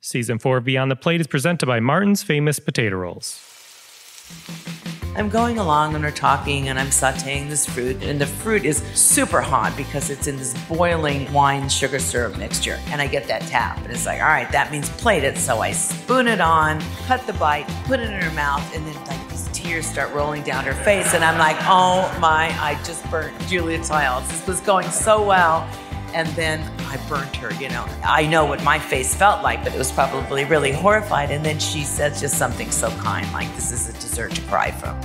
Season 4 of Beyond the Plate is presented by Martin's Famous Potato Rolls. I'm going along and we're talking and I'm sauteing this fruit, and the fruit is super hot because it's in this boiling wine sugar syrup mixture. And I get that tap and it's like, all right, that means plate it. So I spoon it on, cut the bite, put it in her mouth, and then like these tears start rolling down her face. And I'm like, oh my, I just burnt Julia Childs. This was going so well. And then I burnt her, I know what my face felt like, but it was probably really horrified. And then she said just something so kind, like, this is a dessert to cry from.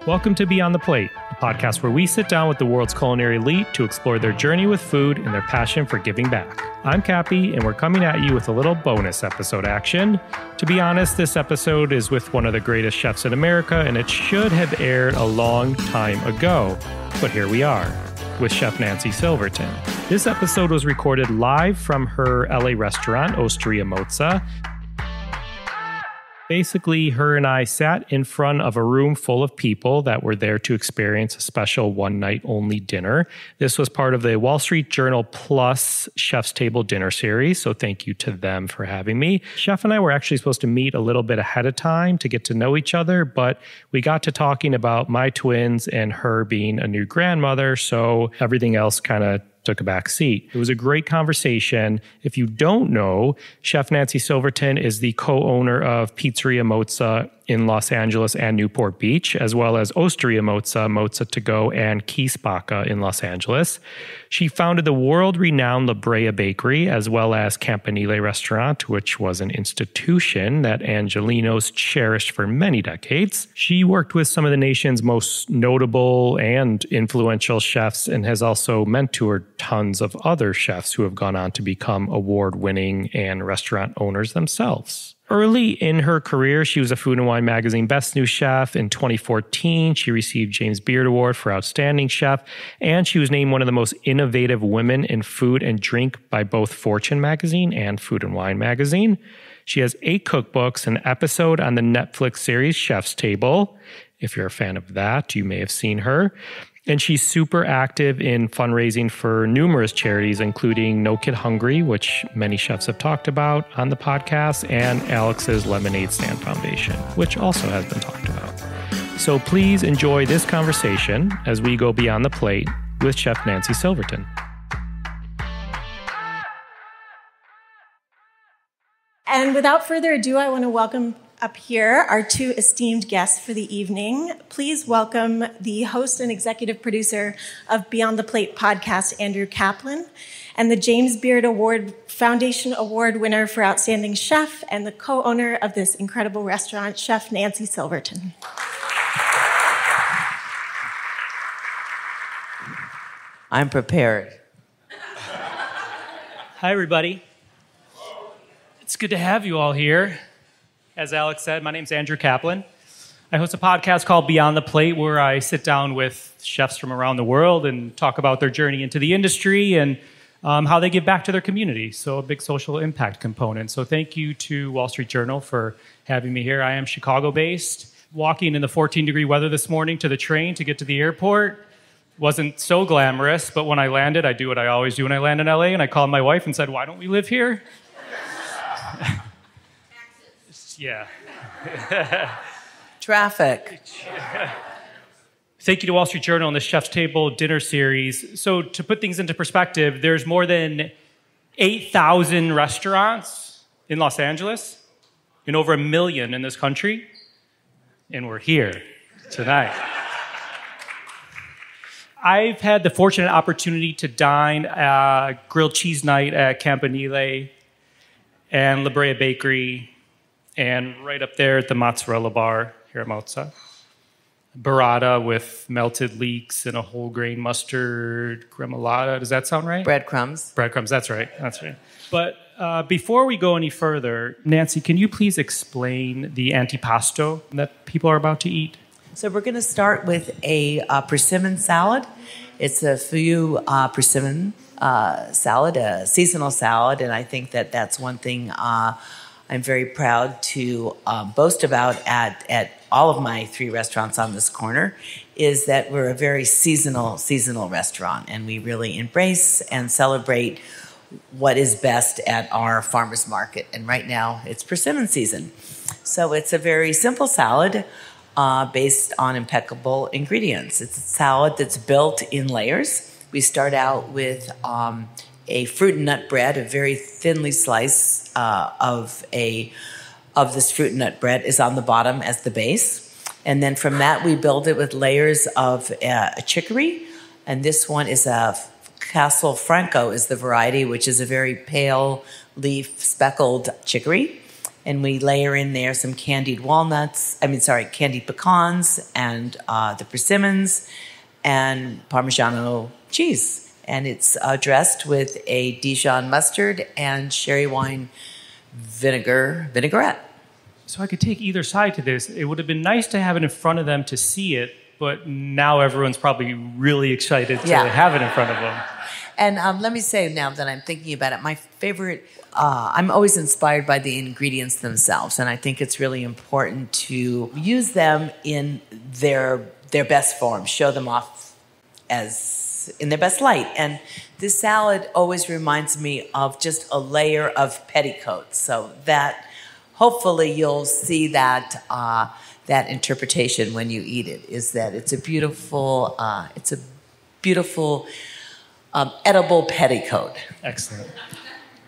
Welcome to Beyond the Plate, a podcast where we sit down with the world's culinary elite to explore their journey with food and their passion for giving back. I'm Cappy, and we're coming at you with a little bonus episode action. To be honest, this episode is with one of the greatest chefs in America, and it should have aired a long time ago. But here we are, with Chef Nancy Silverton. This episode was recorded live from her LA restaurant, Osteria Mozza. Basically, her and I sat in front of a room full of people that were there to experience a special one-night-only dinner. This was part of the Wall Street Journal Plus Chef's Table dinner series, so thank you to them for having me. Chef and I were actually supposed to meet a little bit ahead of time to get to know each other, but we got to talking about my twins and her being a new grandmother, so everything else kind of took a back seat. It was a great conversation. If you don't know, Chef Nancy Silverton is the co-owner of Pizzeria Mozza in Los Angeles and Newport Beach, as well as Osteria Mozza, Mozza To Go, and Kiespacke in Los Angeles. She founded the world-renowned La Brea Bakery, as well as Campanile Restaurant, which was an institution that Angelenos cherished for many decades. She worked with some of the nation's most notable and influential chefs and has also mentored tons of other chefs who have gone on to become award-winning and restaurant owners themselves. Early in her career, she was a Food & Wine magazine Best New Chef. In 2014, she received James Beard Award for Outstanding Chef, and she was named one of the most innovative women in food and drink by both Fortune magazine and Food & Wine magazine. She has 8 cookbooks, an episode on the Netflix series Chef's Table. If you're a fan of that, you may have seen her. And she's super active in fundraising for numerous charities, including No Kid Hungry, which many chefs have talked about on the podcast, and Alex's Lemonade Stand Foundation, which also has been talked about. So please enjoy this conversation as we go beyond the plate with Chef Nancy Silverton. And without further ado, I want to welcome up here our 2 esteemed guests for the evening. Please welcome the host and executive producer of Beyond the Plate podcast, Andrew Kaplan, and the James Beard Award Foundation Award winner for Outstanding Chef and the co-owner of this incredible restaurant, Chef Nancy Silverton. I'm prepared. Hi, everybody. It's good to have you all here. As Alex said, my name's Andrew Kaplan. I host a podcast called Beyond the Plate, where I sit down with chefs from around the world and talk about their journey into the industry and how they give back to their community. So a big social impact component. So thank you to Wall Street Journal for having me here. I am Chicago-based. Walking in the 14-degree weather this morning to the train to get to the airport wasn't so glamorous, but when I landed, I do what I always do when I land in LA, and I called my wife and said, why don't we live here? Yeah. Traffic. Thank you to Wall Street Journal and the Chef's Table dinner series. So to put things into perspective, there's more than 8,000 restaurants in Los Angeles and over 1 million in this country. And we're here tonight. I've had the fortunate opportunity to dine grilled cheese night at Campanile and La Brea Bakery, and right up there at the mozzarella bar here at Mozza. Burrata with melted leeks and a whole grain mustard gremolata. Does that sound right? Breadcrumbs. Breadcrumbs, that's right. That's right. But before we go any further, Nancy, can you please explain the antipasto that people are about to eat? So we're going to start with a persimmon salad. It's a feuille persimmon salad, a seasonal salad, and I think that that's one thing I'm very proud to boast about at all of my 3 restaurants on this corner is that we're a very seasonal restaurant, and we really embrace and celebrate what is best at our farmers market. And right now it's persimmon season. So it's a very simple salad based on impeccable ingredients. It's a salad that's built in layers. We start out with a fruit and nut bread, a very thinly sliced of this fruit and nut bread is on the bottom as the base. And then from that, we build it with layers of a chicory. And this one is a Castle Franco is the variety, which is a very pale leaf speckled chicory. And we layer in there some candied pecans and the persimmons and Parmigiano cheese. And it's dressed with a Dijon mustard and sherry wine vinaigrette. So I could take either side to this. It would have been nice to have it in front of them to see it, but now everyone's probably really excited to have it in front of them. And let me say now that I'm thinking about it, my favorite, I'm always inspired by the ingredients themselves. And I think it's really important to use them in their best form, show them off as in their best light. And this salad always reminds me of just a layer of petticoat. So that hopefully you'll see that that interpretation when you eat it, is that it's a beautiful edible petticoat. Excellent.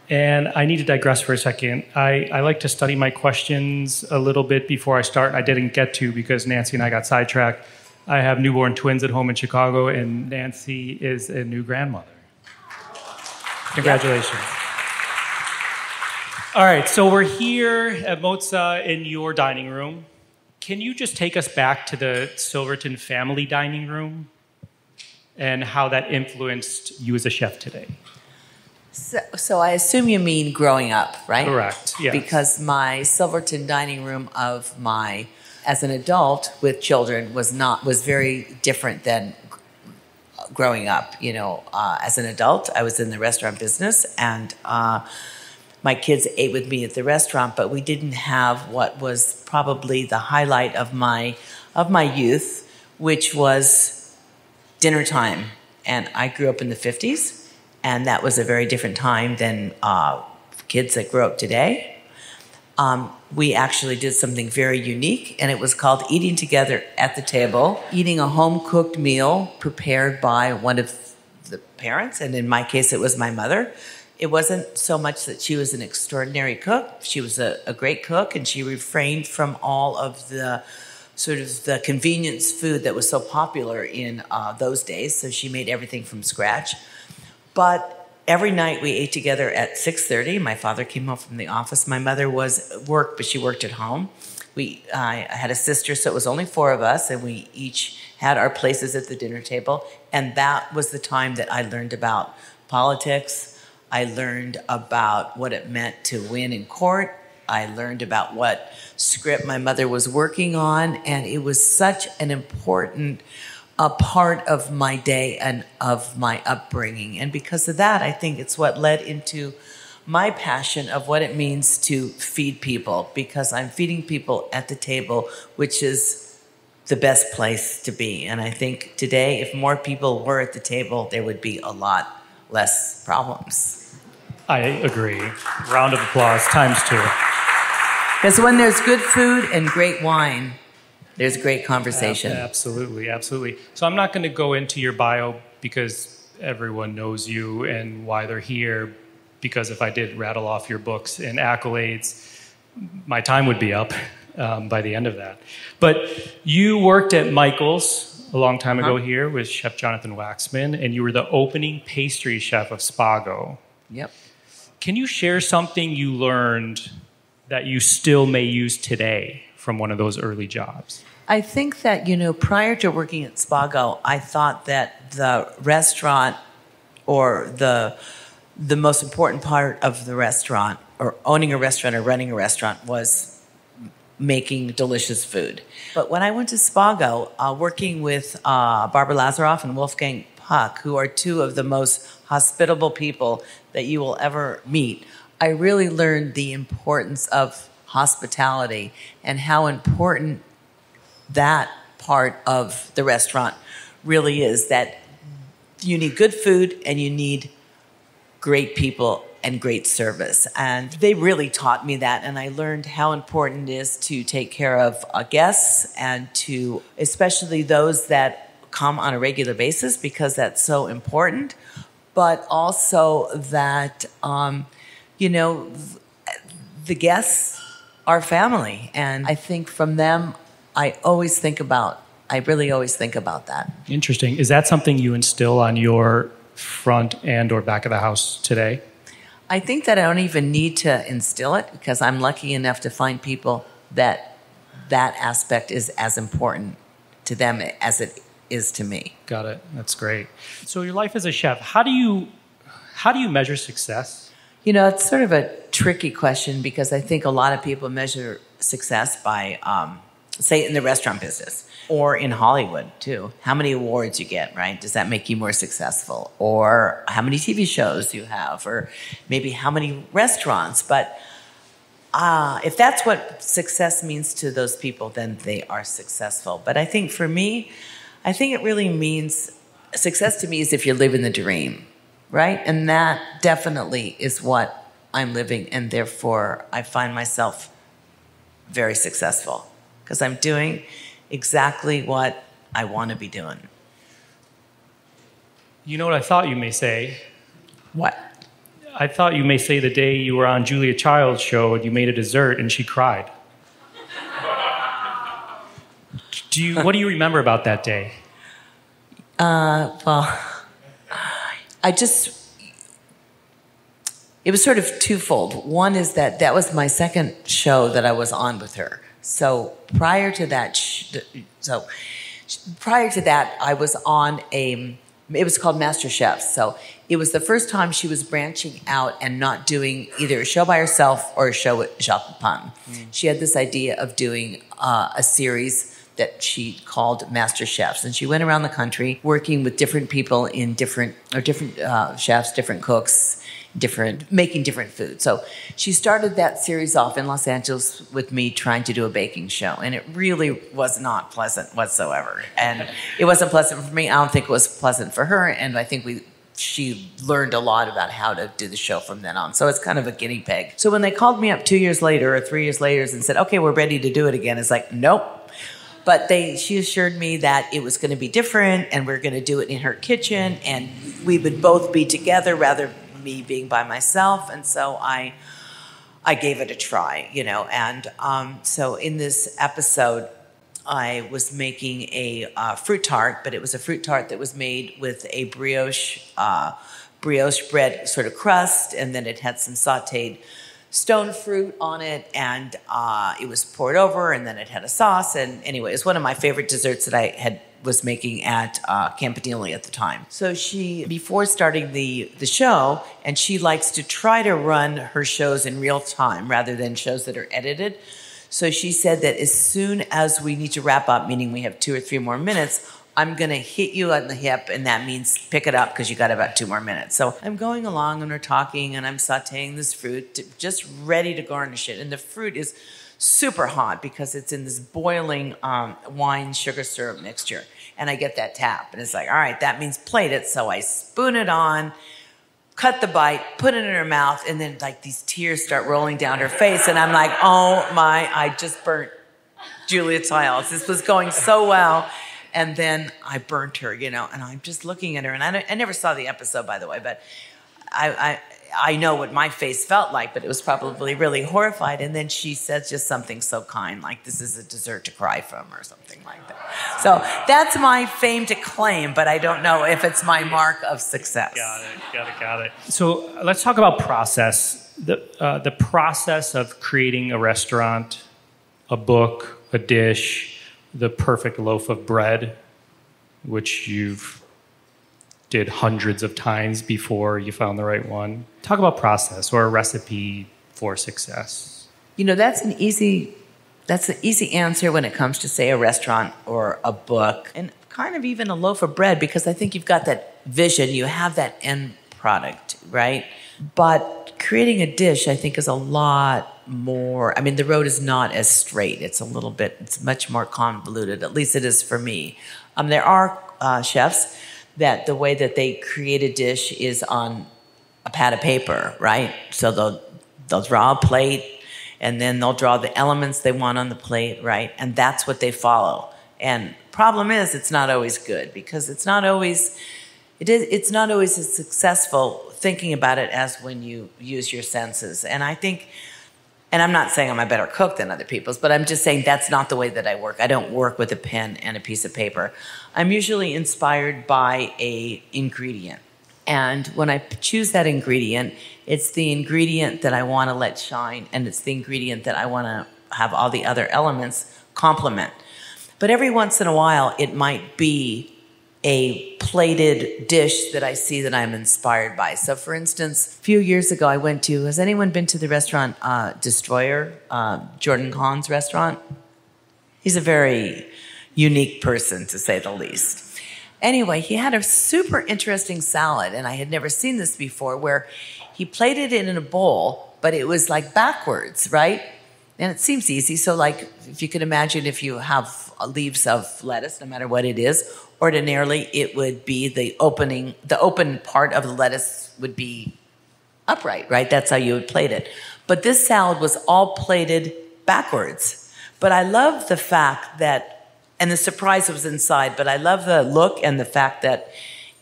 And I need to digress for a second. I like to study my questions a little bit before I start. I didn't get to because Nancy and I got sidetracked. I have newborn twins at home in Chicago, and Nancy is a new grandmother. Congratulations. Yep. All right, so we're here at Mozza in your dining room. Can you just take us back to the Silverton family dining room and how that influenced you as a chef today? So I assume you mean growing up, right? Correct, yes. Because my Silverton dining room as an adult with children was very different than growing up. As an adult, I was in the restaurant business, and my kids ate with me at the restaurant, but we didn't have what was probably the highlight of my youth, which was dinner time. And I grew up in the 50s, and that was a very different time than kids that grow up today. We actually did something very unique, and it was called eating together at the table, eating a home-cooked meal prepared by one of the parents, and in my case, it was my mother. It wasn't so much that she was an extraordinary cook. She was a great cook, and she refrained from all of the sort of the convenience food that was so popular in those days. So she made everything from scratch. But every night we ate together at 6:30. My father came home from the office. My mother worked, but she worked at home. I had a sister, so it was only 4 of us, and we each had our places at the dinner table. And that was the time that I learned about politics. I learned about what it meant to win in court. I learned about what script my mother was working on, and it was such an important part of my day and of my upbringing. And because of that, I think it's what led into my passion of what it means to feed people, because I'm feeding people at the table, which is the best place to be. And I think today, if more people were at the table, there would be a lot less problems. I agree. Round of applause times 2. Because when there's good food and great wine, there's great conversation. Absolutely, absolutely. So I'm not going to go into your bio because everyone knows you and why they're here, because if I did rattle off your books and accolades, my time would be up by the end of that. But you worked at Michael's a long time ago here with Chef Jonathan Waxman, and you were the opening pastry chef of Spago. Yep. Can you share something you learned that you still may use today from one of those early jobs? I think that, prior to working at Spago, I thought that the restaurant or the most important part of the restaurant, or owning a restaurant or running a restaurant, was making delicious food. But when I went to Spago, working with Barbara Lazaroff and Wolfgang Puck, who are 2 of the most hospitable people that you will ever meet, I really learned the importance of hospitality and how important that part of the restaurant really is that you need good food and you need great people and great service. And they really taught me that. And I learned how important it is to take care of guests and to, especially those that come on a regular basis, because that's so important. But also that, the guests are family. And I think from them, I really always think about that. Interesting. Is that something you instill on your front and or back of the house today? I think that I don't even need to instill it because I'm lucky enough to find people that aspect is as important to them as it is to me. Got it. That's great. So your life as a chef, how do you measure success? It's sort of a tricky question because I think a lot of people measure success by, say, in the restaurant business or in Hollywood too. How many awards you get, right? Does that make you more successful? Or how many TV shows you have? Or maybe how many restaurants? But if that's what success means to those people, then they are successful. But I think for me, it really means success to me is if you're living the dream, right? And that definitely is what I'm living, and therefore I find myself very successful because I'm doing exactly what I want to be doing. You know what I thought you may say? What? I thought you may say the day you were on Julia Child's show and you made a dessert and she cried. What do you remember about that day? It was sort of twofold. One is that was my second show that I was on with her. So prior to that, I was on it was called Master Chef. So it was the first time she was branching out and not doing either a show by herself or a show with Jacques Pepin. She had this idea of doing a series that she called Master Chefs. And she went around the country working with different people in different chefs, different cooks, making different food. So she started that series off in Los Angeles with me trying to do a baking show. And it really was not pleasant whatsoever. And it wasn't pleasant for me. I don't think it was pleasant for her. And I think she learned a lot about how to do the show from then on. So it's kind of a guinea pig. So when they called me up 2 years later or 3 years later and said, okay, we're ready to do it again, it's like, nope. But she assured me that it was going to be different and we're going to do it in her kitchen and we would both be together rather than me being by myself. And so I gave it a try, And so in this episode, I was making a fruit tart, but it was a fruit tart that was made with a brioche bread sort of crust, and then it had some sautéed stone fruit on it, and it was poured over, and then it had a sauce. And anyway, it was one of my favorite desserts that I was making at Campanile at the time. So before starting the show, and she likes to try to run her shows in real time rather than shows that are edited. So she said that as soon as we need to wrap up, meaning we have 2 or 3 more minutes, I'm going to hit you on the hip, and that means pick it up because you got about 2 more minutes. So I'm going along, and we're talking, and I'm sautéing this fruit, just ready to garnish it. And the fruit is super hot because it's in this boiling wine sugar syrup mixture. And I get that tap, and it's like, all right, that means plate it. So I spoon it on, cut the bite, put it in her mouth, and then like these tears start rolling down her face. And I'm like, oh my, I just burnt Julia Childs. This was going so well. And then I burnt her, and I'm just looking at her. And I never saw the episode, by the way, but I know what my face felt like, but it was probably really horrified. And then she said just something so kind, like, this is a dessert to cry from or something like that. So that's my fame to claim, but I don't know if it's my mark of success. Got it. So let's talk about process. The process of creating a restaurant, a book, a dish, the perfect loaf of bread, which you've did hundreds of times before you found the right one. Talk about process or a recipe for success. That's an easy answer when it comes to, say, a restaurant or a book, and kind of even a loaf of bread, because I think you've got that vision, you have that end product, right? But creating a dish, I think, is a lot more. I mean, the road is not as straight. It's much more convoluted. At least it is for me. There are chefs that the way that they create a dish is on a pad of paper, right? So they'll draw a plate, and then they'll draw the elements they want on the plate, right? And that's what they follow. And problem is, it's not always good, because it's not always as successful thinking about it as when you use your senses. And I think, and I'm not saying I'm a better cook than other people's, but I'm just saying that's not the way that I work. I don't work with a pen and a piece of paper. I'm usually inspired by a ingredient. And when I choose that ingredient, it's the ingredient that I want to let shine, and it's the ingredient that I want to have all the other elements complement. But every once in a while, it might be a plated dish that I see that I'm inspired by. So for instance, a few years ago, has anyone been to the restaurant Destroyer, Jordan Kahn's restaurant? He's a very unique person, to say the least. Anyway, he had a super interesting salad, and I had never seen this before, where he plated it in a bowl, but it was like backwards, right? And it seems easy. So like, if you can imagine, if you have leaves of lettuce, no matter what it is, ordinarily it would be the open part of the lettuce would be upright, right? That's how you would plate it. But this salad was all plated backwards. But I love the fact that, and the surprise was inside, but I love the look and the fact that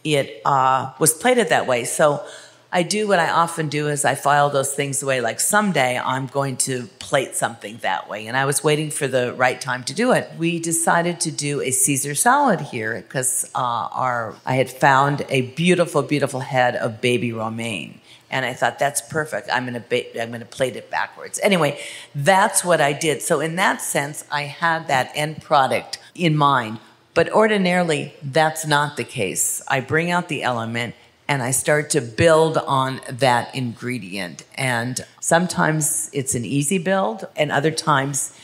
it was plated that way. So what I often do is I file those things away. Like someday I'm going to plate something that way. And I was waiting for the right time to do it. We decided to do a Caesar salad here because I had found a beautiful, beautiful head of baby romaine. And I thought, that's perfect. I'm going to plate it backwards. Anyway, that's what I did. So in that sense, I had that end product in mind. But ordinarily, that's not the case. I bring out the element and I start to build on that ingredient. And sometimes it's an easy build, and other times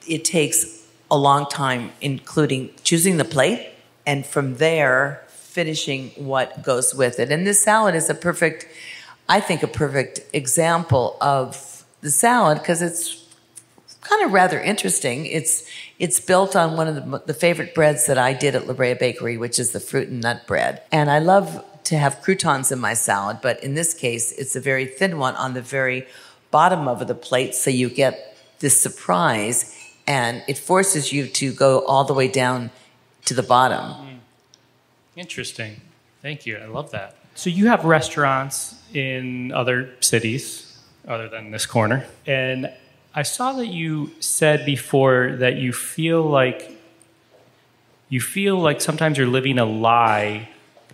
it takes a long time, including choosing the plate, and from there, finishing what goes with it. And this salad is a perfect example of the salad, because it's kind of rather interesting. It's built on one of the favorite breads that I did at La Brea Bakery, which is the fruit and nut bread. And I love to have croutons in my salad, but in this case, it's a very thin one on the very bottom of the plate, so you get this surprise, and it forces you to go all the way down to the bottom. Interesting. Thank you. I love that. So you have restaurants in other cities other than this corner, and I saw that you said before that you feel like sometimes you're living a lie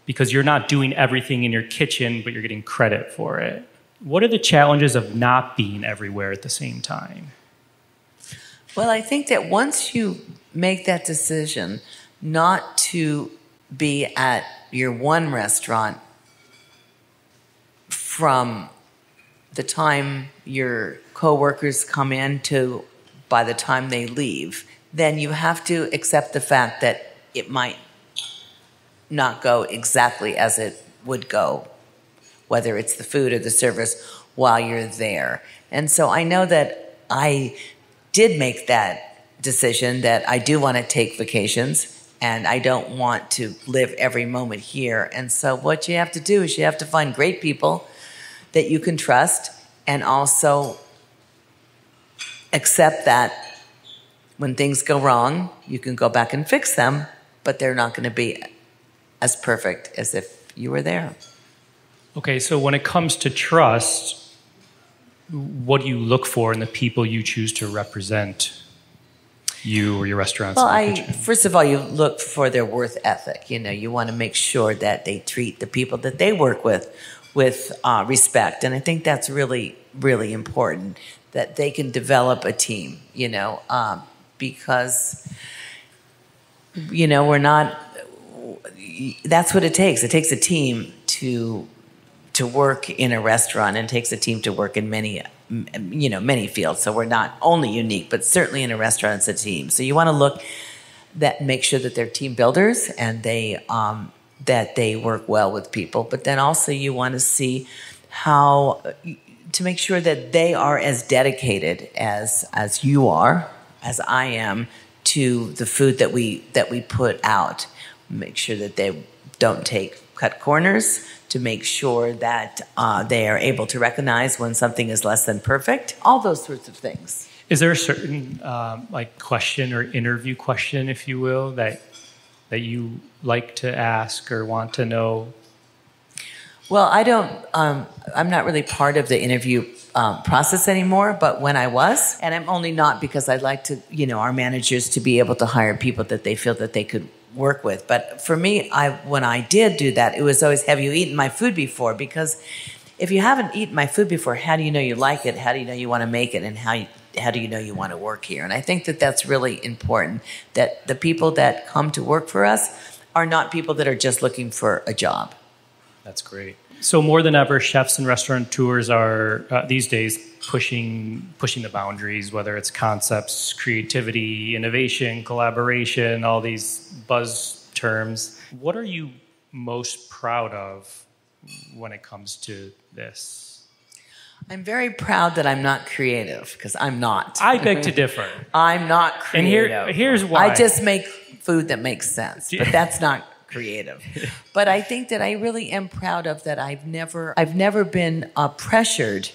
because you're not doing everything in your kitchen, but you're getting credit for it. What are the challenges of not being everywhere at the same time? Well, I think that once you make that decision not to be at your one restaurant from the time your coworkers come in to by the time they leave, then you have to accept the fact that it might not go exactly as it would go, whether it's the food or the service, while you're there. And so I know that I did make that decision that I do want to take vacations and I don't want to live every moment here. And so what you have to do is you have to find great people that you can trust, and also accept that when things go wrong, you can go back and fix them, but they're not going to be as perfect as if you were there. Okay, so when it comes to trust, what do you look for in the people you choose to represent you or your restaurants? Well, first of all, you look for their work ethic. You want to make sure that they treat the people that they work with respect. And I think that's really, really important, that they can develop a team, because, we're not, that's what it takes. It takes a team to work in a restaurant, and it takes a team to work in many fields. So we're not only unique, but certainly in a restaurant, it's a team. So you want to make sure that they're team builders and that they work well with people. But then also you want to see to make sure that they are as dedicated as you are, as I am, to the food that we put out. Make sure that they don't cut corners, to make sure that they are able to recognize when something is less than perfect, all those sorts of things. Is there a certain question or interview question, if you will, that you like to ask or want to know? Well, I don't. I'm not really part of the interview process anymore. But when I was, and I'm only not because I'd like to, our managers to be able to hire people that they feel that they could work with. But for me, when I did do that, it was always, have you eaten my food before? Because if you haven't eaten my food before, how do you know you like it? How do you know you want to make it? And how do you know you want to work here? And I think that that's really important, that the people that come to work for us are not people that are just looking for a job. That's great. So more than ever, chefs and restaurateurs are these days pushing the boundaries, whether it's concepts, creativity, innovation, collaboration, all these buzz terms. What are you most proud of when it comes to this? I'm very proud that I'm not creative, because I'm not. I beg to differ. I'm not creative. And here's why. I just make food that makes sense, but that's not creative. But I think that I really am proud of that. I've never been pressured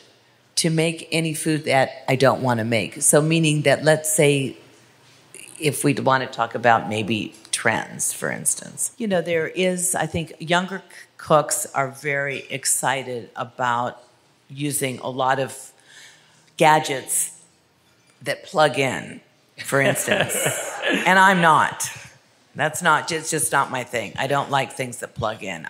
to make any food that I don't want to make. So meaning that, let's say, if we want to talk about maybe trends, for instance, there is, I think younger cooks are very excited about using a lot of gadgets that plug in, for instance. And I'm not. It's just not my thing. I don't like things that plug in.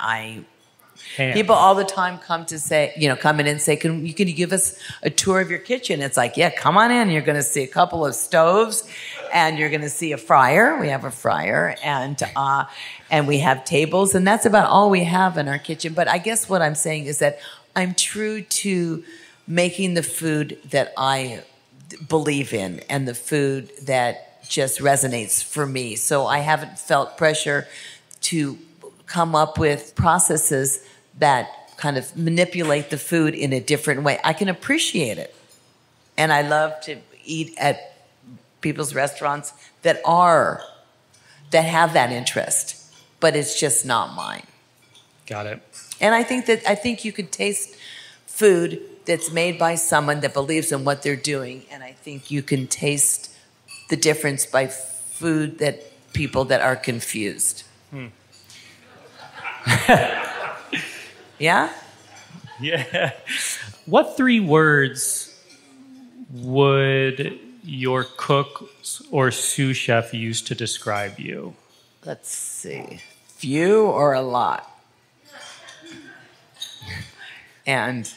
People all the time come in and say, can you give us a tour of your kitchen? It's like, yeah, come on in. You're going to see a couple of stoves, and you're going to see a fryer. We have a fryer, and we have tables, and that's about all we have in our kitchen. But I guess what I'm saying is that I'm true to making the food that I believe in, and the food that just resonates for me. So I haven't felt pressure to come up with processes that kind of manipulate the food in a different way. I can appreciate it. And I love to eat at people's restaurants that have that interest, but it's just not mine. Got it. And I think you could taste food that's made by someone that believes in what they're doing, and I think you can taste the difference by food that people that are confused. Yeah? Yeah. What 3 words would your cook or sous chef use to describe you? Let's see. Few or a lot? And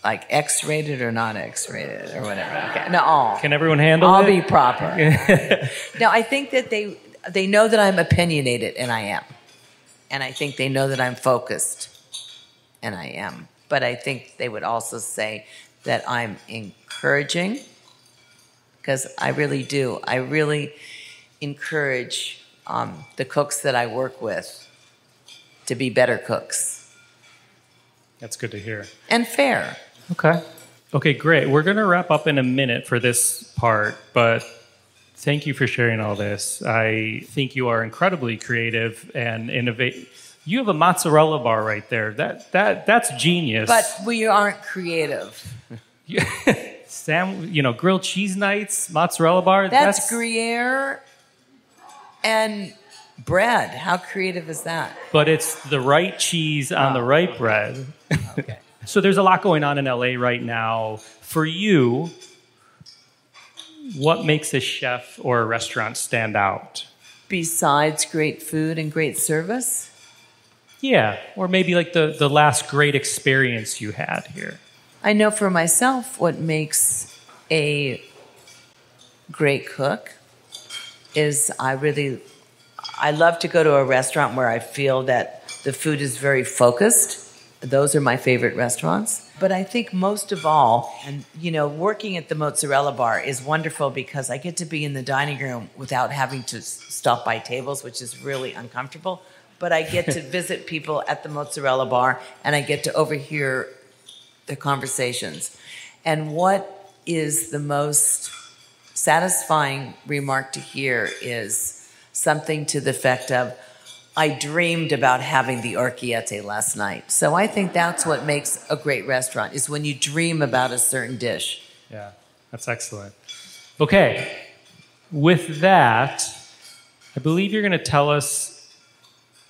like X-rated or not X-rated or whatever. Okay. No. Can everyone handle it? I'll be proper. No, I think that they know that I'm opinionated, and I am. And I think they know that I'm focused, and I am. But I think they would also say that I'm encouraging, because I really do. I really encourage the cooks that I work with to be better cooks. That's good to hear. And fair. Okay, great. We're going to wrap up in a minute for this part, but thank you for sharing all this. I think you are incredibly creative and innovative. You have a mozzarella bar right there. That's genius. But we aren't creative. Grilled cheese nights, mozzarella bar. That's Gruyere and bread. How creative is that? But it's the right cheese on the right bread. Okay. So there's a lot going on in LA right now. For you, what makes a chef or a restaurant stand out? Besides great food and great service? Yeah, or maybe like the last great experience you had here. I know for myself what makes a great cook is I love to go to a restaurant where I feel that the food is very focused. Those are my favorite restaurants. But I think most of all, and working at the mozzarella bar is wonderful because I get to be in the dining room without having to stop by tables, which is really uncomfortable. but I get to visit people at the mozzarella bar, and I get to overhear their conversations. And what is the most satisfying remark to hear is something to the effect of, I dreamed about having the orecchiette last night. So I think that's what makes a great restaurant, is when you dream about a certain dish. Yeah, that's excellent. Okay, with that, I believe you're going to tell us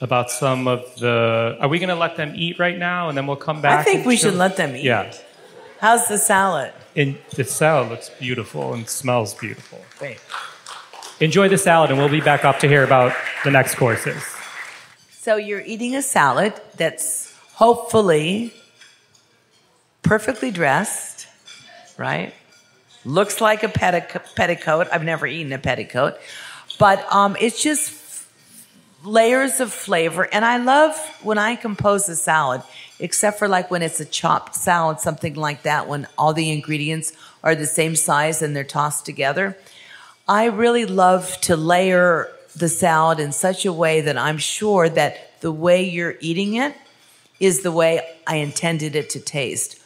about some of the... Are we going to let them eat right now, and then we'll come back? I think we should let them eat. Yeah. How's the salad? And the salad looks beautiful and smells beautiful. Great. Enjoy the salad, and we'll be back up to hear about the next courses. So you're eating a salad that's hopefully perfectly dressed, right? Looks like a petticoat. I've never eaten a petticoat. But it's just layers of flavor. And I love when I compose a salad, except for like when it's a chopped salad, something like that, when all the ingredients are the same size and they're tossed together. I really love to layer the salad in such a way that I'm sure that the way you're eating it is the way I intended it to taste.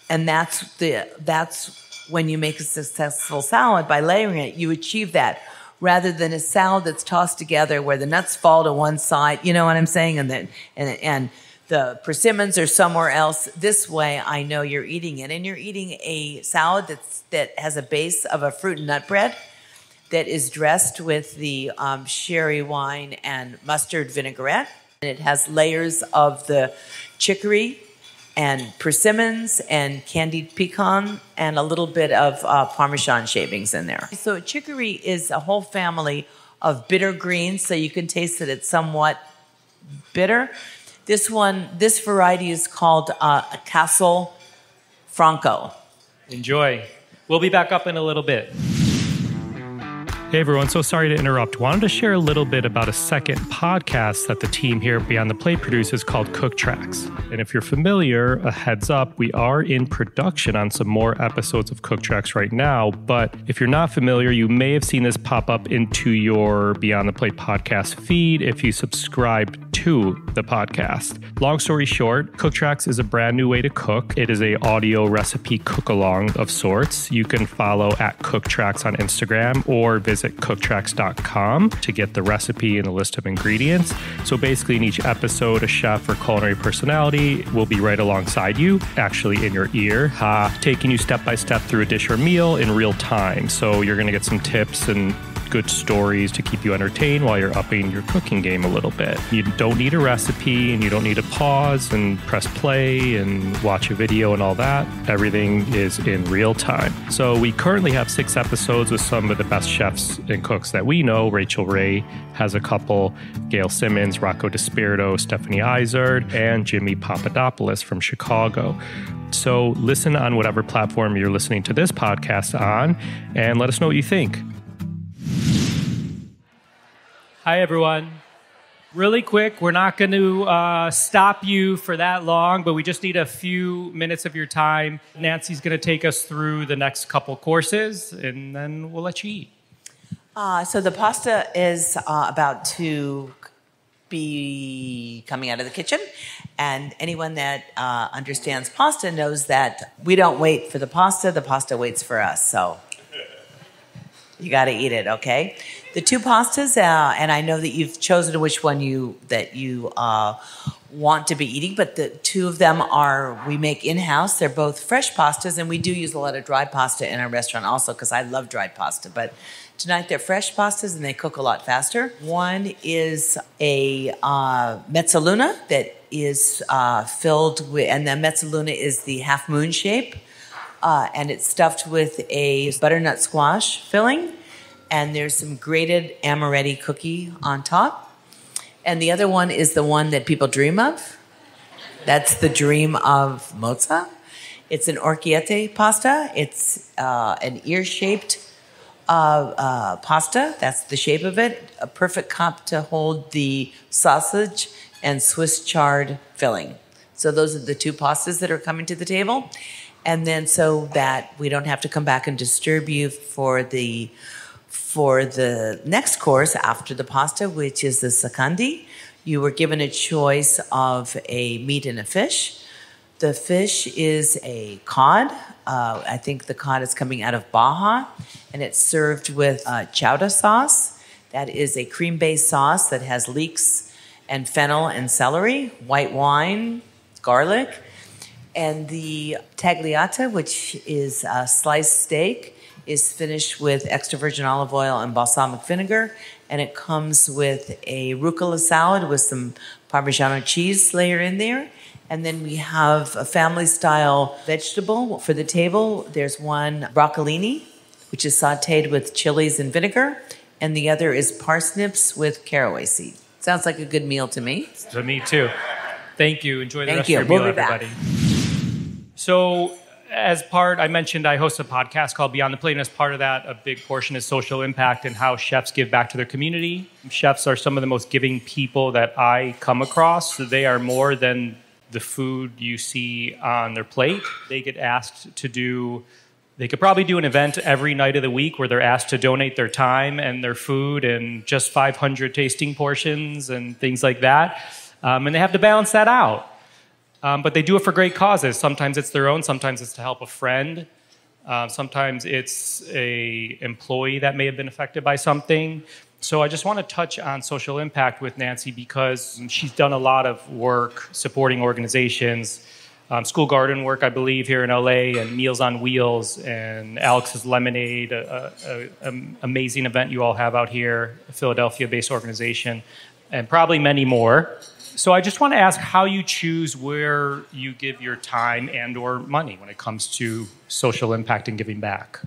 And that's when you make a successful salad, by layering it, you achieve that, rather than a salad that's tossed together where the nuts fall to one side, you know what I'm saying? And the persimmons are somewhere else. This way I know you're eating it. And you're eating a salad that has a base of a fruit and nut bread that is dressed with the sherry wine and mustard vinaigrette. And it has layers of the chicory and persimmons and candied pecan and a little bit of Parmesan shavings in there. So chicory is a whole family of bitter greens, so you can taste that it's somewhat bitter. This variety is called a Castle Franco. Enjoy. We'll be back up in a little bit. Hey everyone, so sorry to interrupt. Wanted to share a little bit about a second podcast that the team here at Beyond the Plate produces called Cook Tracks. And if you're familiar, a heads up, we are in production on some more episodes of Cook Tracks right now. But if you're not familiar, you may have seen this pop up into your Beyond the Plate podcast feed if you subscribe to the podcast. Long story short, Cook Tracks is a brand new way to cook. It is a audio recipe cook-along of sorts. You can follow at Cook Tracks on Instagram or visit cooktracks.com to get the recipe and the list of ingredients. So basically in each episode, a chef or culinary personality will be right alongside you, actually in your ear, taking you step by step through a dish or meal in real time. So you're going to get some tips and good stories to keep you entertained while you're upping your cooking game a little bit. You don't need a recipe and you don't need to pause and press play and watch a video and all that. Everything is in real time. So we currently have 6 episodes with some of the best chefs and cooks that we know. Rachel Ray has a couple, Gail Simmons, Rocco DeSpirito, Stephanie Izard, and Jimmy Papadopoulos from Chicago. So listen on whatever platform you're listening to this podcast on and let us know what you think. Hi, everyone. Really quick, we're not going to stop you for that long, but we just need a few minutes of your time. Nancy's going to take us through the next couple courses, and then we'll let you eat. So the pasta is about to be coming out of the kitchen, and anyone that understands pasta knows that we don't wait for the pasta waits for us, so you got to eat it, okay? The 2 pastas, and I know that you've chosen which one you want to be eating, but the 2 of them we make in-house. They're both fresh pastas, and we do use a lot of dried pasta in our restaurant also because I love dried pasta. But tonight they're fresh pastas, and they cook a lot faster. One is a mezzaluna that is filled with, and the mezzaluna is the half moon shape, and it's stuffed with a butternut squash filling. And there's some grated amaretti cookie on top. And the other one is the one that people dream of. That's the dream of mozza. It's an orecchiette pasta. It's an ear-shaped pasta. That's the shape of it. A perfect cup to hold the sausage and Swiss chard filling. So those are the 2 pastas that are coming to the table. And then so that we don't have to come back and disturb you for the next course after the pasta, which is the secandi, you were given a choice of a meat and a fish. The fish is a cod. I think the cod is coming out of Baja, and it's served with chowder sauce. That is a cream-based sauce that has leeks and fennel and celery, white wine, garlic. And the tagliata, which is a sliced steak, is finished with extra virgin olive oil and balsamic vinegar. And it comes with a rucola salad with some Parmigiano cheese layered in there. And then we have a family-style vegetable for the table. There's one broccolini, which is sautéed with chilies and vinegar. And the other is parsnips with caraway seed. Sounds like a good meal to me. To me, too. Thank you. Enjoy the rest of your We'll meal, be back. everybody. So, as part, I mentioned I host a podcast called Beyond the Plate, and as part of that, a big portion is social impact and how chefs give back to their community. Chefs are some of the most giving people that I come across. They are more than the food you see on their plate. They get asked to do, they could probably do an event every night of the week where they're asked to donate their time and their food and just 500 tasting portions and things like that. And they have to balance that out. But they do it for great causes. Sometimes it's their own, sometimes it's to help a friend. Sometimes it's a employee that may have been affected by something. So I just want to touch on social impact with Nancy because she's done a lot of work supporting organizations, school garden work, I believe, here in LA, and Meals on Wheels, and Alex's Lemonade, an amazing event you all have out here, a Philadelphia-based organization, and probably many more. So I just want to ask how you choose where you give your time and or money when it comes to social impact and giving back.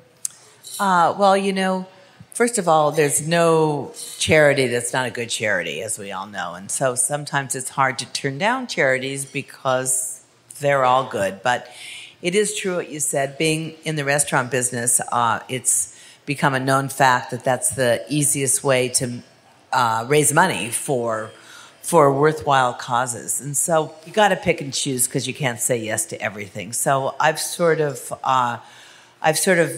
Well, you know, first of all, there's no charity that's not a good charity, as we all know. And so sometimes it's hard to turn down charities because they're all good. But it is true what you said. Being in the restaurant business, it's become a known fact that that's the easiest way to raise money for worthwhile causes. And so you got to pick and choose because you can't say yes to everything. So I've sort of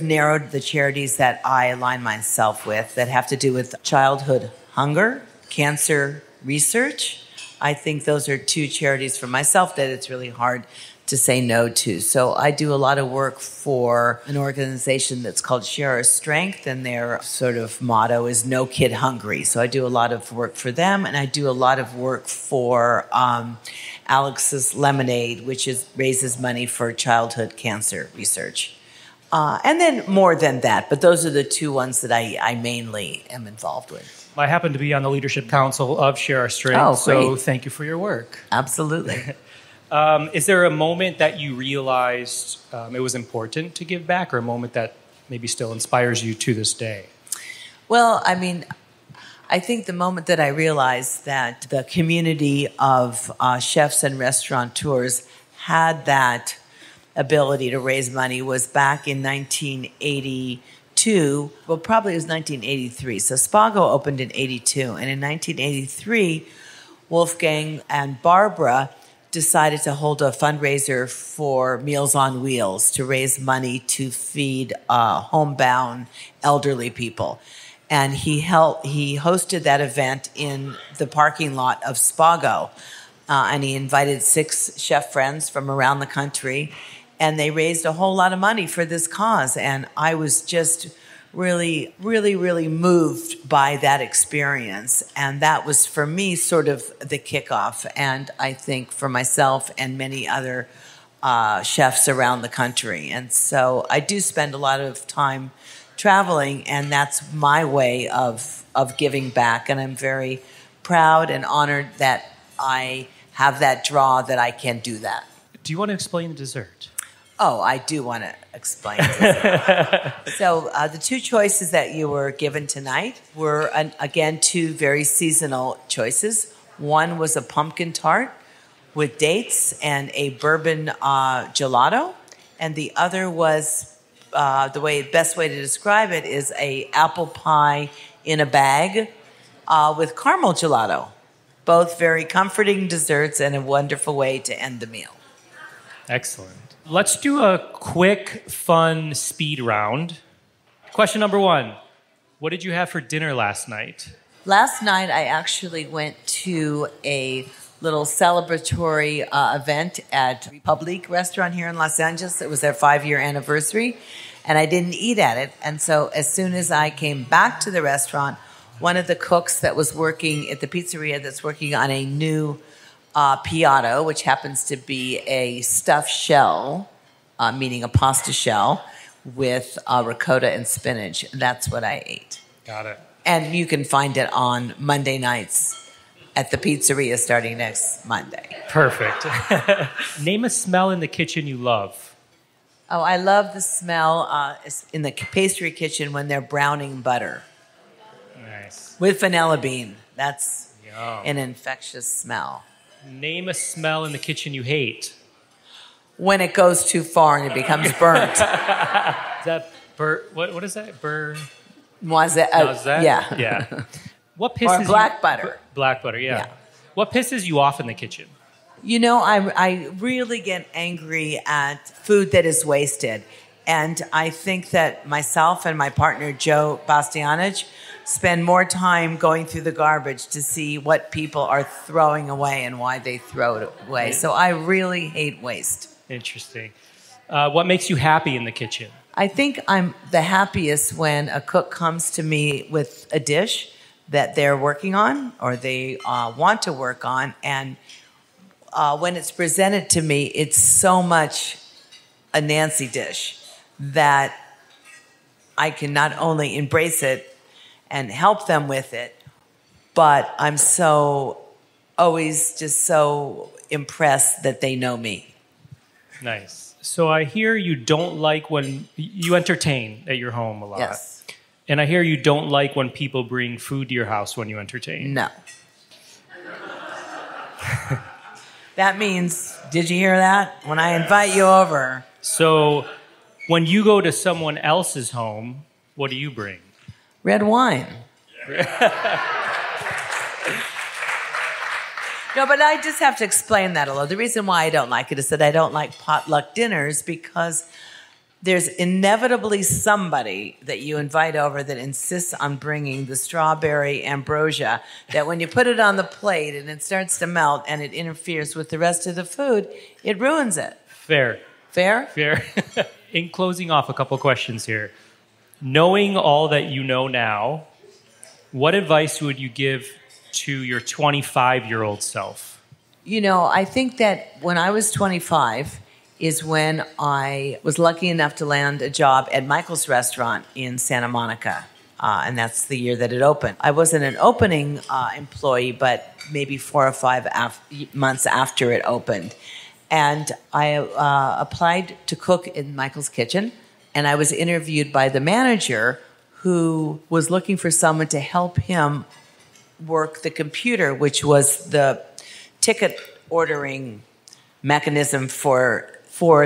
narrowed the charities that I align myself with that have to do with childhood hunger, cancer research. I think those are two charities for myself that it's really hard to say no to. So I do a lot of work for an organization that's called Share Our Strength, and their sort of motto is No Kid Hungry. So I do a lot of work for them, and I do a lot of work for Alex's Lemonade, which raises money for childhood cancer research. And then more than that, but those are the two ones that I mainly am involved with. I happen to be on the Leadership Council of Share Our Strength, so thank you for your work. Absolutely. Is there a moment that you realized it was important to give back, or a moment that maybe still inspires you to this day? Well, I mean, I think the moment that I realized that the community of chefs and restaurateurs had that ability to raise money was back in 1982. Well, probably it was 1983. So Spago opened in 82. And in 1983, Wolfgang and Barbara decided to hold a fundraiser for Meals on Wheels to raise money to feed homebound elderly people. And he hosted that event in the parking lot of Spago. And he invited 6 chef friends from around the country. And they raised a whole lot of money for this cause. And I was just really, really, really moved by that experience. And that was, for me, sort of the kickoff. And I think for myself and many other chefs around the country. And so I do spend a lot of time traveling, and that's my way of giving back. And I'm very proud and honored that I have that draw that I can do that. Do you want to explain the dessert? Oh, I do want to explain. So the 2 choices that you were given tonight were, again, 2 very seasonal choices. One was a pumpkin tart with dates and a bourbon gelato. And the other was, best way to describe it is a apple pie in a bag with caramel gelato. Both very comforting desserts and a wonderful way to end the meal. Excellent. Let's do a quick, fun speed round. Question number 1. What did you have for dinner last night? Last night, I actually went to a little celebratory event at Republic restaurant here in Los Angeles. It was their 5-year anniversary, and I didn't eat at it. And so as soon as I came back to the restaurant, one of the cooks that was working at the pizzeria that's working on a new piatto, which happens to be a stuffed shell, meaning a pasta shell, with ricotta and spinach. That's what I ate. Got it. And you can find it on Monday nights at the pizzeria starting next Monday. Perfect. Name a smell in the kitchen you love. Oh, I love the smell in the pastry kitchen when they're browning butter. Nice. With vanilla bean. That's Yum. an infectious smell. Name a smell in the kitchen you hate. When it goes too far and it becomes burnt. Is that what is that? Noisette? Yeah. Yeah. What pisses Or black butter. Black butter, yeah. What pisses you off in the kitchen? You know, I really get angry at food that is wasted. And I think that myself and my partner, Joe Bastianich, spend more time going through the garbage to see what people are throwing away and why they throw it away. So I really hate waste. Interesting. What makes you happy in the kitchen? I think I'm the happiest when a cook comes to me with a dish that they're working on or they want to work on. And when it's presented to me, it's so much a Nancy dish that I can not only embrace it and help them with it, but I'm always just so impressed that they know me. Nice. So I hear you don't like when you entertain at your home a lot. Yes. And I hear you don't like when people bring food to your house when you entertain. No. That means, did you hear that? When I invite you over. So when you go to someone else's home, what do you bring? Red wine. No, but I just have to explain that a little. The reason why I don't like it is that I don't like potluck dinners because there's inevitably somebody that you invite over that insists on bringing the strawberry ambrosia that when you put it on the plate and it starts to melt and it interferes with the rest of the food, it ruins it. Fair. Fair? Fair. In closing off, a couple questions here. Knowing all that you know now, what advice would you give to your 25-year-old self? You know, I think that when I was 25 is when I was lucky enough to land a job at Michael's Restaurant in Santa Monica. And that's the year that it opened. I wasn't an opening employee, but maybe 4 or 5 months after it opened. And I applied to cook in Michael's kitchen, and I was interviewed by the manager who was looking for someone to help him work the computer, which was the ticket ordering mechanism for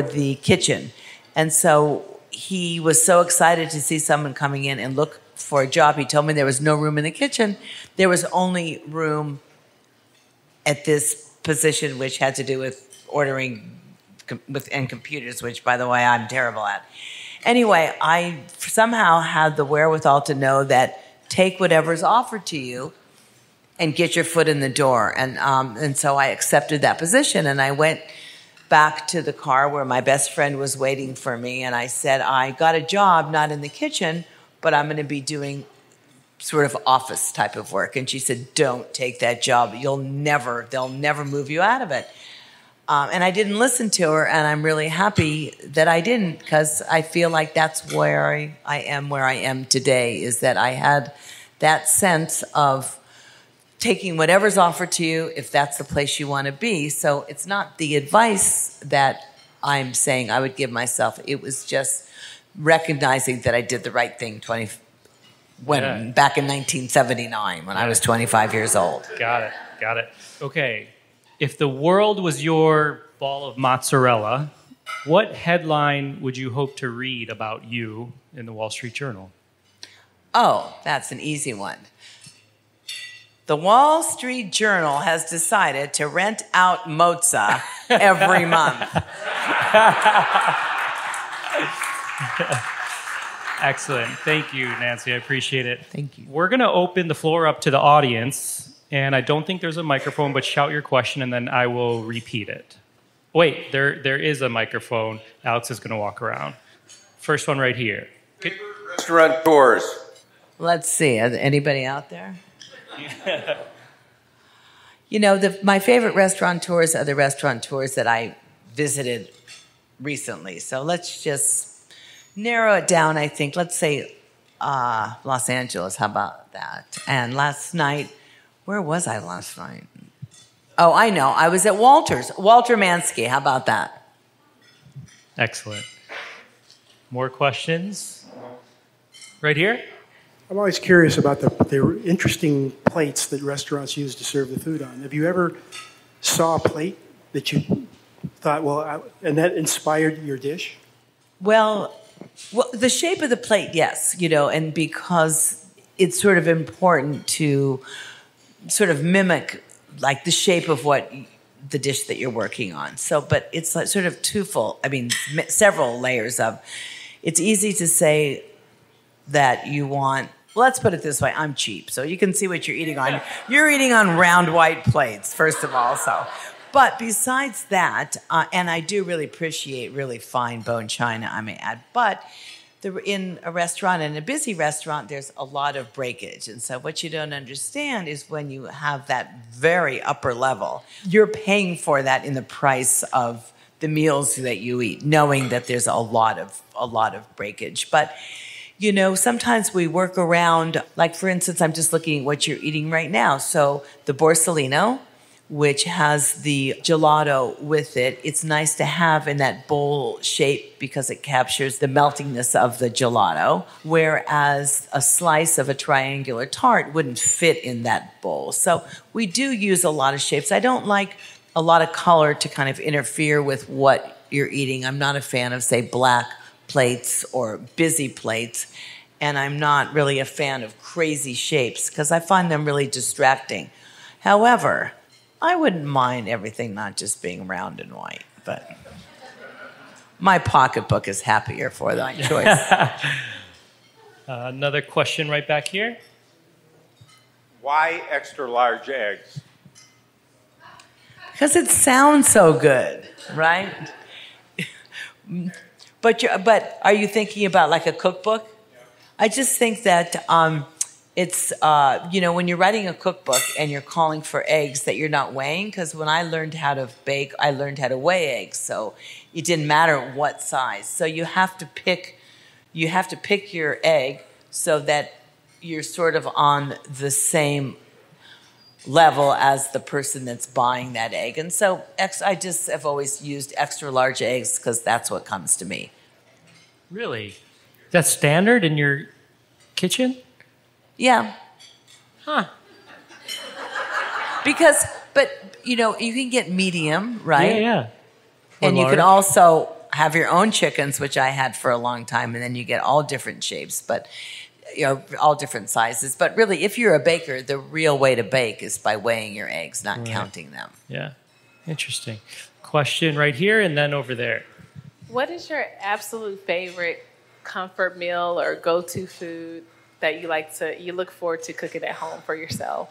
the kitchen. And so he was so excited to see someone coming in and look for a job. He told me there was no room in the kitchen. There was only room at this position, which had to do with ordering and computers, which, by the way, I'm terrible at. Anyway, I somehow had the wherewithal to know that take whatever's offered to you and get your foot in the door. And so I accepted that position, and I went back to the car where my best friend was waiting for me, and I said, I got a job, not in the kitchen, but I'm going to be doing sort of office type of work. And she said, don't take that job. They'll never move you out of it. And I didn't listen to her, and I'm really happy that I didn't, because I feel like that's where I am today, is that I had that sense of taking whatever's offered to you if that's the place you want to be. So it's not the advice that I'm saying I would give myself. It was just recognizing that I did the right thing back in 1979 when I was 25 years old. Got it. Okay. If the world was your ball of mozzarella, what headline would you hope to read about you in the Wall Street Journal? Oh, that's an easy one. The Wall Street Journal has decided to rent out Mozza every month. Excellent. Thank you, Nancy. I appreciate it. Thank you. We're going to open the floor up to the audience, and I don't think there's a microphone, but shout your question, and then I will repeat it. Wait, there is a microphone. Alex is going to walk around. First one right here. Favorite restaurateurs? Let's see. Anybody out there? You know, my favorite restaurateurs are the restaurateurs that I visited recently. So let's just narrow it down, I think. Let's say Los Angeles. How about that? And last night, where was I last night? Oh, I know. I was at Walter's. Walter Mansky. How about that? Excellent. More questions? Right here? I'm always curious about the interesting plates that restaurants use to serve the food on. Have you ever saw a plate that you thought, and that inspired your dish? Well, the shape of the plate, yes, and because it's sort of important to sort of mimic like the shape of what the dish that you're working on. So, but it's like sort of several layers of. It's easy to say that you want. Well, let's put it this way. I'm cheap, so you can see what you're eating on. You're eating on round white plates, first of all. But besides that, and I do really appreciate really fine bone china, I may add. But in a restaurant, in a busy restaurant, there's a lot of breakage. And so what you don't understand is when you have that very upper level, you're paying for that in the price of the meals that you eat, knowing that there's a lot of breakage. But sometimes we work around, like for instance, I'm just looking at what you're eating right now. So the Borsalino, which has the gelato with it, it's nice to have in that bowl shape because it captures the meltingness of the gelato, whereas a slice of a triangular tart wouldn't fit in that bowl. So we do use a lot of shapes. I don't like a lot of color to kind of interfere with what you're eating. I'm not a fan of, say, black plates or busy plates, and I'm not really a fan of crazy shapes because I find them really distracting. However, I wouldn't mind everything not just being round and white, but my pocketbook is happier for that choice. Another question right back here. Why extra large eggs? Because it sounds so good, right? But are you thinking about like a cookbook? I just think that it's, when you're writing a cookbook and you're calling for eggs that you're not weighing, because when I learned how to bake, I learned how to weigh eggs. So it didn't matter what size. So you have to pick your egg so that you're sort of on the same level as the person that's buying that egg. And so I just have always used extra large eggs because that's what comes to me. Really? That's standard in your kitchen? Yeah. Huh. But you can get medium, right? Yeah. And you large. can also have your own chickens, which I had for a long time, and then you get all different shapes, but all different sizes. But really, if you're a baker, the real way to bake is by weighing your eggs, not counting them. Yeah. Interesting. Question right here and then over there. What is your absolute favorite comfort meal or go-to food that you look forward to cooking at home for yourself?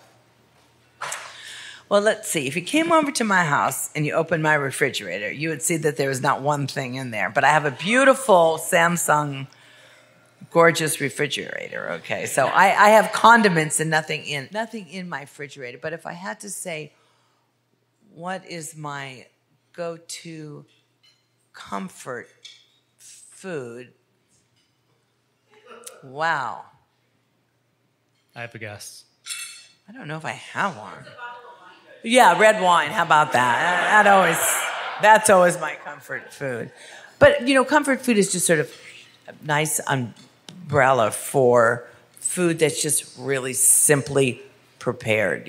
Well, let's see. If you came over to my house and you opened my refrigerator, you would see that there was not one thing in there. But I have a beautiful Samsung gorgeous refrigerator, okay? So I have condiments and nothing in my refrigerator. But if I had to say what is my go-to comfort food, wow. I have a guess. I don't know if I have one. Yeah, red wine. How about that? That's always my comfort food. But, comfort food is just sort of a nice umbrella for food that's just really simply prepared,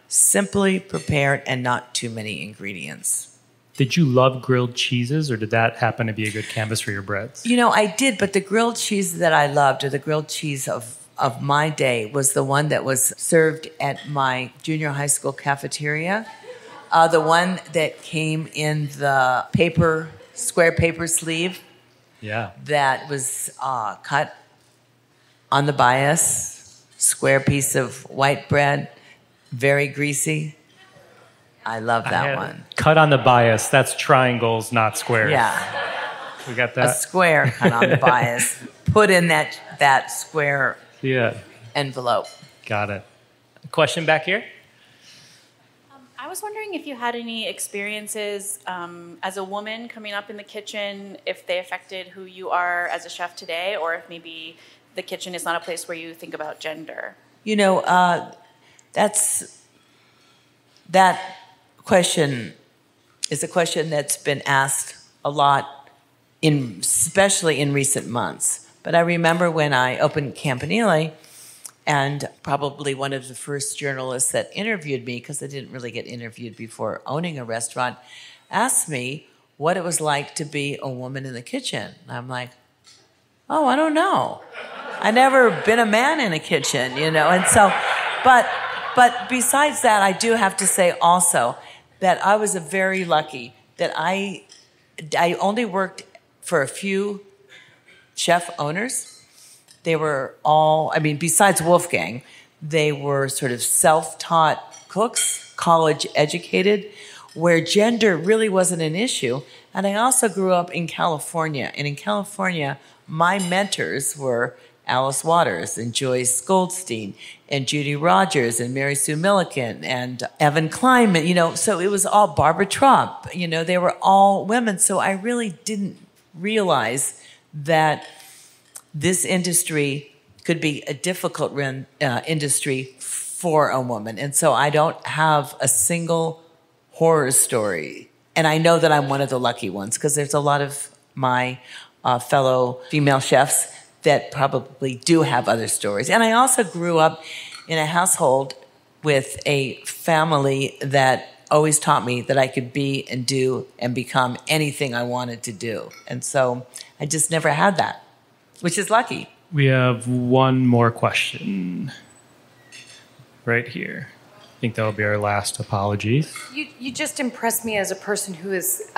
Simply prepared and not too many ingredients. Did you love grilled cheeses, or did that happen to be a good canvas for your breads? I did, but the grilled cheese that I loved, or the grilled cheese of my day, was the one that was served at my junior high school cafeteria. The one that came in the square paper sleeve. Yeah. That was cut on the bias, square piece of white bread, very greasy. I love that one. Cut on the bias. That's triangles, not squares. Yeah. We got that? A square cut on the bias. Put in that square envelope. Got it. Question back here? I was wondering if you had any experiences as a woman coming up in the kitchen, if they affected who you are as a chef today, or if maybe the kitchen is not a place where you think about gender. You know, that question is a question that's been asked a lot, especially in recent months. But I remember when I opened Campanile, and probably one of the first journalists that interviewed me, because I didn't really get interviewed before owning a restaurant, asked me what it was like to be a woman in the kitchen. And I'm like, oh, I don't know. I never been a man in a kitchen, you know. And so, but besides that, I do have to say also that I was very lucky that I only worked for a few chef owners. They were all, I mean, besides Wolfgang, they were sort of self-taught cooks, college educated, where gender really wasn't an issue. And I also grew up in California. And in California, my mentors were Alice Waters and Joyce Goldstein and Judy Rogers and Mary Sue Milliken and Evan Kleinman, you know, so it was all Barbara Trump, you know, they were all women. So I really didn't realize that this industry could be a difficult industry for a woman. And so I don't have a single horror story. And I know that I'm one of the lucky ones because there's a lot of my fellow female chefs that probably do have other stories. And I also grew up in a household with a family that always taught me that I could be and do and become anything I wanted to do. And so I just never had that, which is lucky. We have one more question right here. I think that will be our last. Apologies. You just impressed me as a person who is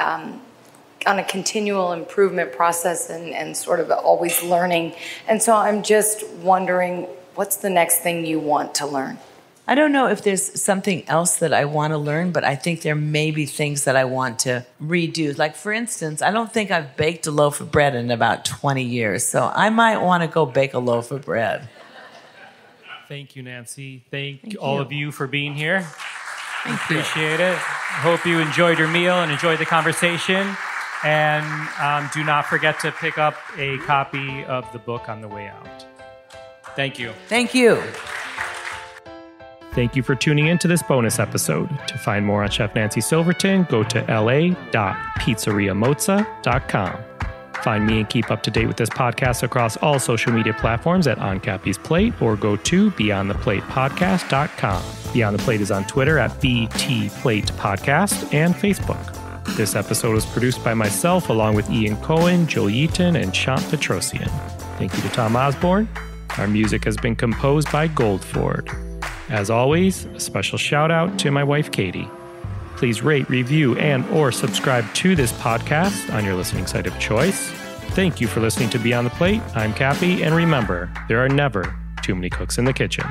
on a continual improvement process and sort of always learning. And so I'm just wondering, what's the next thing you want to learn? I don't know if there's something else that I want to learn, but I think there may be things that I want to redo. Like, for instance, I don't think I've baked a loaf of bread in about 20 years, so I might want to go bake a loaf of bread. Thank you, Nancy. Thank all of you for being here. Appreciate it. Hope you enjoyed your meal and enjoyed the conversation. And do not forget to pick up a copy of the book on the way out. Thank you. Thank you. Thank you for tuning in to this bonus episode. To find more on Chef Nancy Silverton, go to la.pizzeriamozza.com. Find me and keep up to date with this podcast across all social media platforms at On Cappy's Plate, or go to beyondtheplatepodcast.com. Beyond the Plate is on Twitter at BTPlatePodcast and Facebook. This episode was produced by myself, along with Ian Cohen, Joel Yeaton, and Shant Petrosian. Thank you to Tom Osborne. Our music has been composed by Goldford. As always, a special shout out to my wife, Katie. Please rate, review, and or subscribe to this podcast on your listening site of choice. Thank you for listening to Beyond the Plate. I'm Cappy, and remember, there are never too many cooks in the kitchen.